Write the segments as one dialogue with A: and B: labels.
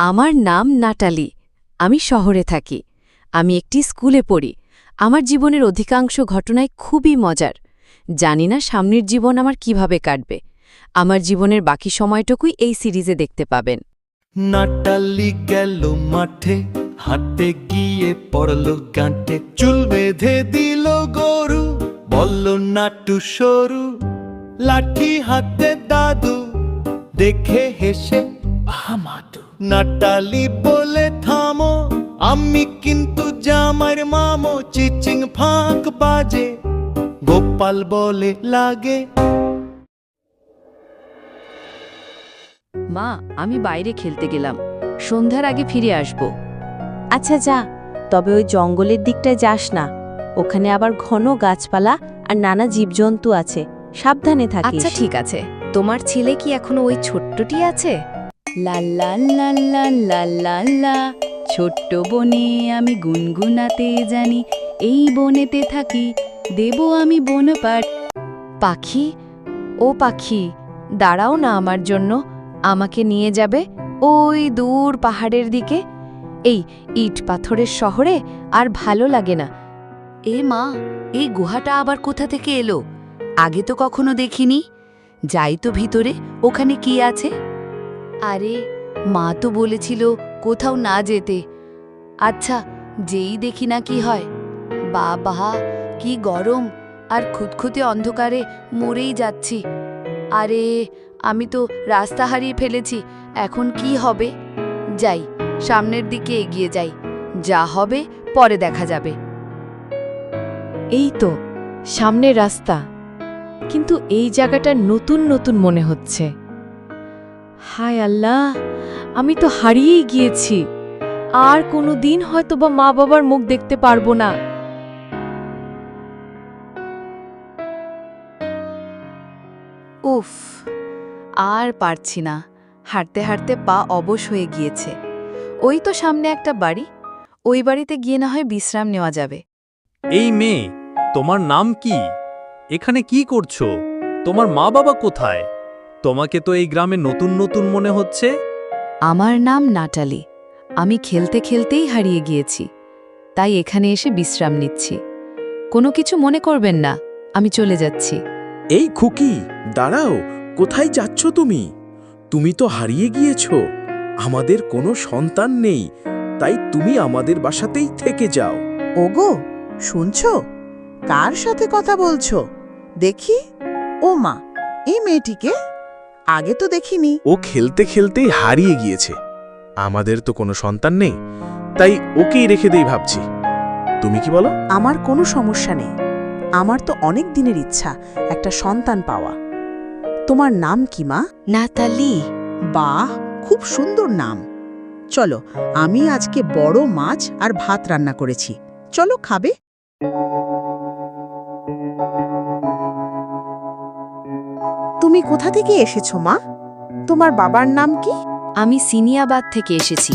A: আমার নাম নাটালি। আমি শহরে থাকি। আমি একটি স্কুলে পড়ি। আমার জীবনের অধিকাংশ ঘটনাই খুবই মজার। জানি না সামনের জীবন আমার কিভাবে কাটবে। আমার জীবনের বাকি সময়টুকুই এই সিরিজে দেখতে পাবেন।
B: নাটালি গেল মাঠে, হাঁটতে গিয়ে পড়ল গাঁটে, চুল বেঁধে দিল গরু, বলল নাটু সরু, লাঠি হাতে দাদু, দেখে হেসে আমাদু। নাটালি বলে থামো, আমি কিন্তু জামাইর মামো, চিচিং ফাঁক বাজে, গোপাল বলে লাগে।
A: মা, আমি বাইরে খেলতে গেলাম। সন্ধ্যার আগে ফিরে আসব।
C: আচ্ছা যা, তবে ওই জঙ্গলের দিকটায় যাস না। ওখানে আবার ঘন গাছপালা আর নানা জীবজন্তু আছে, সাবধানে থাকিস।
A: আচ্ছা ঠিক আছে। তোমার ছেলে কি এখনো ওই ছোট্টটি আছে?
C: লা লা লা লা লা লা লা, ছোট্ট বনে আমি গুনগুনাতে জানি, এই বনেতে থাকি, দেব আমি বনপাঠ।
A: পাখি, ও পাখি, দাঁড়াও না আমার জন্য। আমাকে নিয়ে যাবে ওই দূর পাহাড়ের দিকে। এই ইট পাথরের শহরে আর ভালো লাগে না। এ মা, এই গুহাটা আবার কোথা থেকে এলো? আগে তো কখনো দেখিনি। যাই তো ভিতরে, ওখানে কি আছে? আরে, মা তো বলেছিল কোথাও না যেতে। আচ্ছা, যেই দেখি না কি হয়। বাবা, কি গরম, আর খুঁতখুঁতে অন্ধকারে মরেই যাচ্ছি। আরে, আমি তো রাস্তা হারিয়ে ফেলেছি। এখন কি হবে? যাই, সামনের দিকে এগিয়ে যাই। যা হবে পরে দেখা যাবে। এই তো সামনের রাস্তা, কিন্তু এই জায়গাটা নতুন নতুন মনে হচ্ছে। হায় আল্লাহ, আমি তো হারিয়েই গিয়েছি। আর কোনো দিন হয়তোবা মা বাবার মুখ দেখতে পারবো না। উফ, আর পারছি না। হাঁটতে হাঁটতে পা অবশ হয়ে গিয়েছে। ওই তো সামনে একটা বাড়ি। ওই বাড়িতে গিয়ে না হয় বিশ্রাম নেওয়া যাবে।
D: এই মেয়ে, তোমার নাম কি? এখানে কি করছো? তোমার মা বাবা কোথায়? তোমাকে তো এই গ্রামে নতুন নতুন মনে হচ্ছে।
A: আমার নাম নাটালি। আমি খেলতে খেলতেই হারিয়ে গিয়েছি, তাই এখানে এসে বিশ্রাম নিচ্ছি। কোনো কিছু মনে করবেন না, আমি চলে যাচ্ছি।
E: এই খুকি, দাঁড়াও, কোথায় যাচ্ছ তুমি? তুমি তো হারিয়ে গিয়েছ। আমাদের কোনো সন্তান নেই, তাই তুমি আমাদের বাসাতেই থেকে যাও।
F: ওগো, শুনছো? কার সাথে কথা বলছো? দেখি। ও মা, এই মেয়েটিকে আগে তো দেখিনি।
E: ও খেলতে খেলতেই হারিয়ে গিয়েছে। আমাদের তো কোনো সন্তান নেই, তাই ওকেই রেখে দেই ভাবছি। তুমি কি বলো?
F: আমার কোনো সমস্যা নেই। আমার তো অনেক দিনের ইচ্ছা একটা সন্তান পাওয়া। তোমার নাম কি মা?
A: নাতালি।
F: বাহ, খুব সুন্দর নাম। চলো, আমি আজকে বড় মাছ আর ভাত রান্না করেছি। চলো, খাবে? তুমি কোথা থেকে এসেছো মা? তোমার বাবার নাম কি?
A: আমি সিনিয়াবাদ থেকে এসেছি।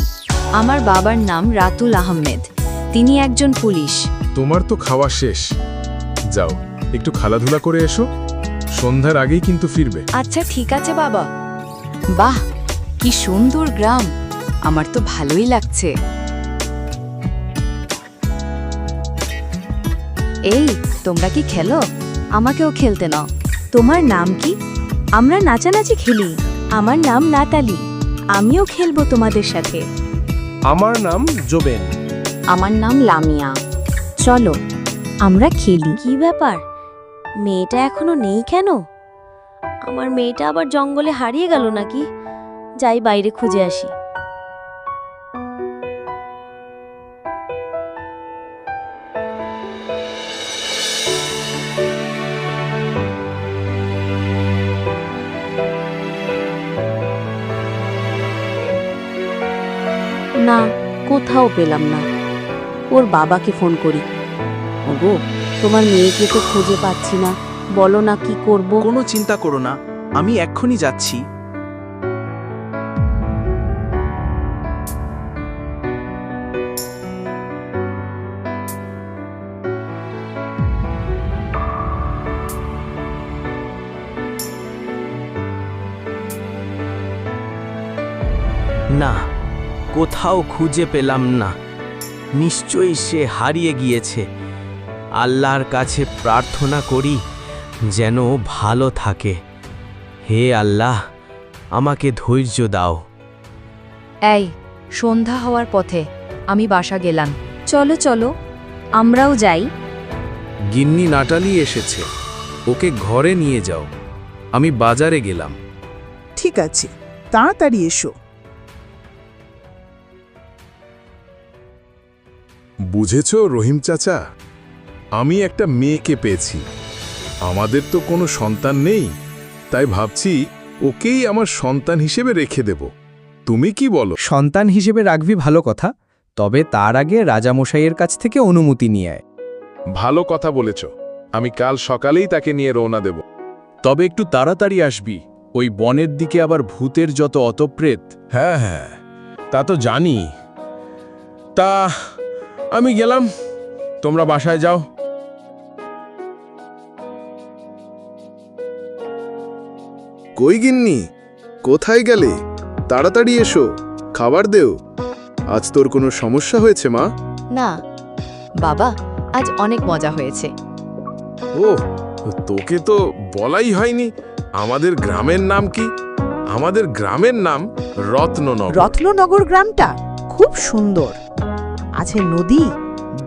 A: আমার বাবার নাম রাতুল আহমেদ। তিনি একজন পুলিশ।
G: তোমার তো খাওয়া শেষ। যাও, একটু খেলাধুলা করে এসো। সন্ধ্যার আগেই কিন্তু ফিরবে।
A: আচ্ছা ঠিক আছে বাবা। বাহ, কি সুন্দর গ্রাম। আমার তো ভালোই লাগছে। এই, তোমরা কি খেলো? আমাকেও খেলতে নাও।
C: তোমার নাম কি? আমরা নাচানাচি খেলি। আমার নাম নাতালি। আমিও খেলবো তোমাদের সাথে।
E: আমার নাম জোবেন।
C: আমার নাম লামিয়া। চলো, আমরা খেলি। কি ব্যাপার, মেয়েটা এখনো নেই কেন? আমার মেয়েটা আবার জঙ্গলে হারিয়ে গেল নাকি? যাই বাইরে খুঁজে আসি। না, কোথাও পেলাম না। ওর বাবাকে ফোন করি। ওগো, তোমার মেয়েকে তো খুঁজে পাচ্ছি না, বলো না কি করব।
E: কোনো চিন্তা করো না, আমি এক্ষুনি যাচ্ছি।
H: না, কোথাও খুঁজে পেলাম না। নিশ্চয়ই সে হারিয়ে গিয়েছে। আল্লাহর কাছে প্রার্থনা করি যেন ভালো থাকে। হে আল্লাহ, আমাকে ধৈর্য দাও।
A: এই সন্ধ্যা হওয়ার পথে আমি বাসা গেলাম।
C: চলো চলো, আমরাও যাই।
E: গিন্নি নাটালি এসেছে, ওকে ঘরে নিয়ে যাও। আমি বাজারে গেলাম।
F: ঠিক আছে, তাড়াতাড়ি এসো।
G: বুঝেছ রহিম চাচা, আমি একটা মেয়েকে পেয়েছি। আমাদের তো কোনো সন্তান নেই, তাই ভাবছি ওকেই আমার সন্তান হিসেবে রেখে দেব। তুমি কি বলো?
I: সন্তান হিসেবে রাখবি ভালো কথা, তবে তার আগে রাজামশাইয়ের কাছ থেকে অনুমতি নিয়ে আয়।
G: ভালো কথা বলেছ, আমি কাল সকালেই তাকে নিয়ে রওনা দেব।
E: তবে একটু তাড়াতাড়ি আসবি, ওই বনের দিকে আবার ভূতের যত অতপ্রেত।
G: হ্যাঁ হ্যাঁ, তা তো জানি। তা আমি গেলাম, তোমরা বাসায় যাও। কই গিন্নি, কোথায় গেলে? তাড়াতাড়ি এসো, খাবার দেও। আজ তোর কোনো সমস্যা হয়েছে মা?
A: না বাবা, আজ অনেক মজা হয়েছে।
G: ও, তোকে তো বলাই হয়নি আমাদের গ্রামের নাম কি। আমাদের গ্রামের নাম রত্ননগর।
F: রত্ননগর গ্রামটা খুব সুন্দর। আছে নদী,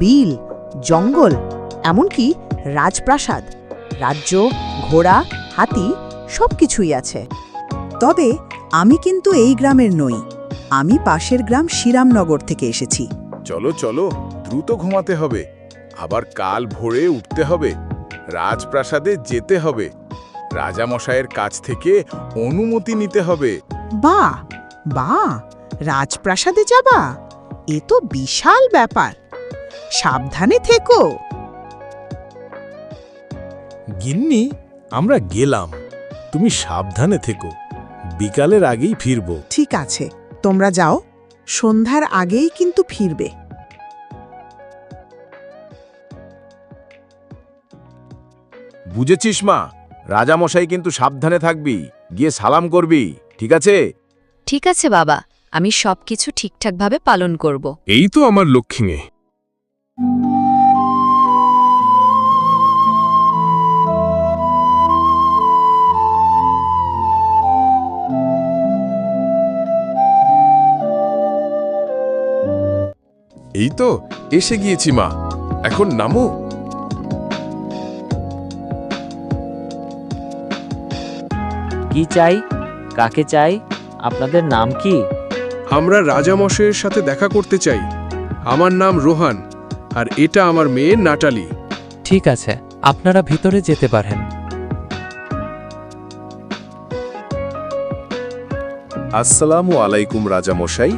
F: বিল, জঙ্গল, এমনকি রাজপ্রাসাদ, রাজ্য, ঘোড়া, হাতি সবকিছুই আছে। তবে আমি কিন্তু এই গ্রামের নই, আমি পাশের গ্রাম শ্রীরামনগর থেকে এসেছি।
G: চলো চলো, দ্রুত ঘুমাতে হবে, আবার কাল ভোরে উঠতে হবে, রাজপ্রাসাদে যেতে হবে, রাজামশাইয়ের কাছ থেকে অনুমতি নিতে হবে।
F: বাহ বাহ, রাজপ্রাসাদে যাবা? এ তো বিশাল ব্যাপার। সাবধানে থেকো।
E: গিন্নি, আমরা গেলাম, তুমি সাবধানে থেকো, বিকালের আগেই ফিরব।
F: ঠিক আছে, তোমরা যাও, সন্ধ্যার আগেই কিন্তু ফিরবে।
E: বুঝেছিস মা, রাজামশাই কিন্তু সাবধানে থাকবি, গিয়ে সালাম করবি, ঠিক আছে?
A: ঠিক আছে বাবা, আমি সবকিছু ঠিকঠাকভাবে পালন করব।
G: এই তো আমার লক্ষ্মী। এই তো এসে গিয়েছি মা, এখন নামো।
J: কি চাই? কাকে চাই? আপনাদের নাম কি?
G: আমরা রাজামশাইয়ের সাথে দেখা করতে চাই। আমার নাম রোহান, আর এটা আমার মেয়ে নাটালি।
J: ঠিক আছে, আপনারা ভিতরে যেতে পারেন।
E: আসসালামু আলাইকুম রাজামশাই,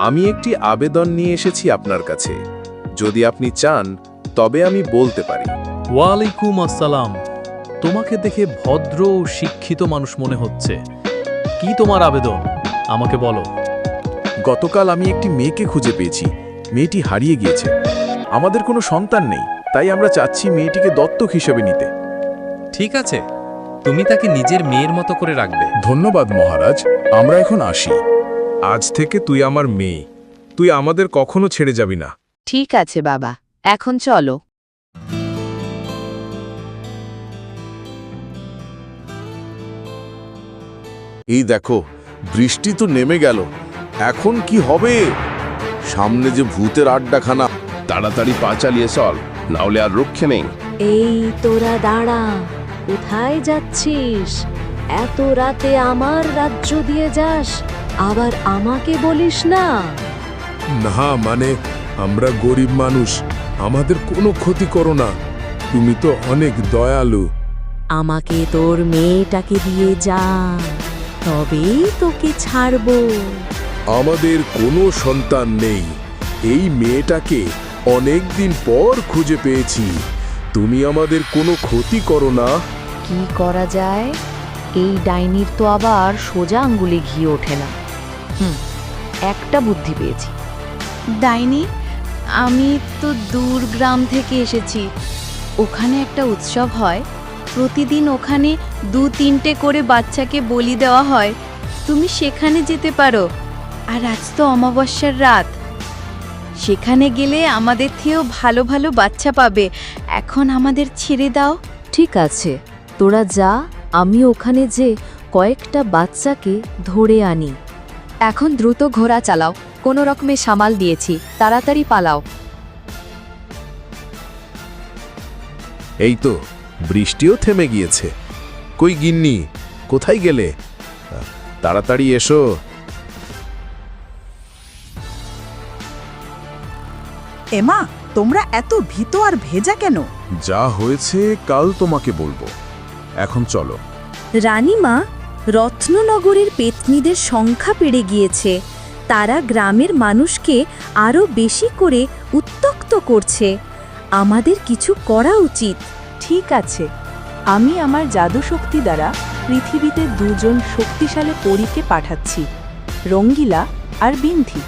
E: আমি একটি আবেদন নিয়ে এসেছি আপনার কাছে। যদি আপনি চান তবে আমি বলতে পারি।
D: ওয়ালাইকুম আসসালাম। তোমাকে দেখে ভদ্র ও শিক্ষিত মানুষ মনে হচ্ছে। কি তোমার আবেদন, আমাকে বলো।
E: গতকাল আমি একটি মেয়েকে খুঁজে পেয়েছি, মেয়েটি হারিয়ে গিয়েছে। আমাদের কোনো সন্তান নেই, তাই আমরা চাচ্ছি মেয়েটিকে দত্তক হিসেবে নিতে।
D: ঠিক আছে, তুমি তাকে নিজের মেয়ের মতো করে রাখবে।
G: ধন্যবাদ মহারাজ, আমরা এখন আসি। আজ থেকে তুই আমার মেয়ে, তুই আমাদের কখনো ছেড়ে যাবি না।
A: ঠিক আছে বাবা, এখন চলো।
K: এই দেখো, বৃষ্টি তো নেমে গেল, এখন কি হবে? সামনে যে ভূতের আড্ডাখানা, তাড়াতাড়ি পা চালিয়ে চল, নাহলে আর রক্ষে নেই।
C: এই তোরা দাঁড়া, কোথায় যাচ্ছিস? এত রাতে আমার রাজ্য দিয়ে যাস, আবার আমাকে বলিস না?
G: না মানে, আমরা গরিব মানুষ, আমাদের কোনো ক্ষতি করো না, তুমি তো অনেক দয়ালু।
C: আমাকে তোর মেয়েটাকে দিয়ে যা, তবেই তোকে ছাড়বো।
G: আমাদের কোনো সন্তান নেই, এই মেয়েটাকে অনেক দিন পর খুঁজে পেয়েছি, তুমি আমাদের কোনো ক্ষতি করো না।
A: কি করা যায়? এই ডাইনির তো আবার সোজা আঙ্গুলে ঘি ওঠে না। একটা বুদ্ধি পেয়েছি। ডাইনি, আমি তো দূর গ্রাম থেকে এসেছি, ওখানে একটা উৎসব হয়, প্রতিদিন ওখানে 2-3টে করে বাচ্চাকে বলি দেওয়া হয়, তুমি সেখানে যেতে পারো, আর আজ তো অমাবস্যার রাত, সেখানে গেলে আমাদের থেকেও ভালো ভালো বাচ্চা পাবে। এখন আমাদের ছেড়ে দাও।
C: ঠিক আছে, তোরা যা, আমি ওখানে যে কয়েকটা বাচ্চাকে ধরে আনি।
A: এখন দ্রুত ঘোড়া চালাও, কোনো রকমে সামাল দিয়েছি, তাড়াতাড়ি পালাও।
G: এই তো বৃষ্টিও থেমে গিয়েছে। কই গিন্নি, কোথায় গেলে? তাড়াতাড়ি এসো।
F: এমা, তোমরা এত ভীত আর ভেজা কেন?
G: যা হয়েছে কাল তোমাকে বলবো, এখন চলো।
C: রানীমা, রত্ননগরের পেতনিদের সংখ্যা বেড়ে গিয়েছে। তারা গ্রামের মানুষকে আরও বেশি করে উত্ত্যক্ত করছে। আমাদের কিছু করা উচিত।
F: ঠিক আছে, আমি আমার জাদু শক্তি দ্বারা পৃথিবীতে দুজন শক্তিশালী পরীকে পাঠাচ্ছি, রঙ্গিলা আর বিন্থি।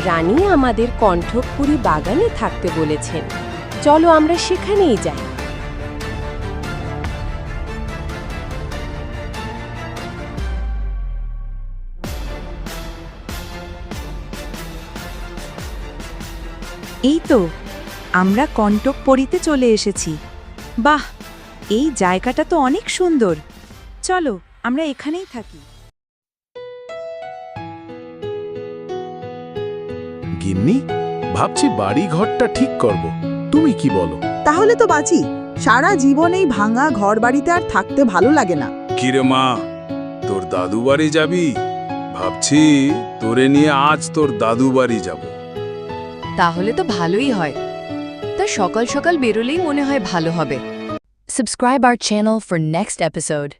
L: রানী আমাদের কণ্ঠপুরী বাগানে থাকতে বলেছেন, চলো আমরা সেখানেই যাই।
F: এই তো আমরা কণ্টকপরিতে চলে এসেছি। বাহ, এই জায়গাটা তো অনেক সুন্দর। চলো আমরা এখানেই থাকি।
G: গিন্নি, ভাবছি বাড়ি ঘরটা ঠিক করব, তুমি কি বলো?
F: তাহলে তো বাঁচি। সারা জীবন এই ভাঙা ঘর বাড়িতে আর থাকতে ভালো লাগে না।
G: কিরে মা, তোর দাদু বাড়ি যাবি? ভাবছি তোরে নিয়ে আজ তোর দাদু বাড়ি যাব।
A: তাহলে তো ভালোই হয়, তা সকাল সকাল বেরোলেই মনে হয় ভালো হবে। Subscribe our channel for next episode.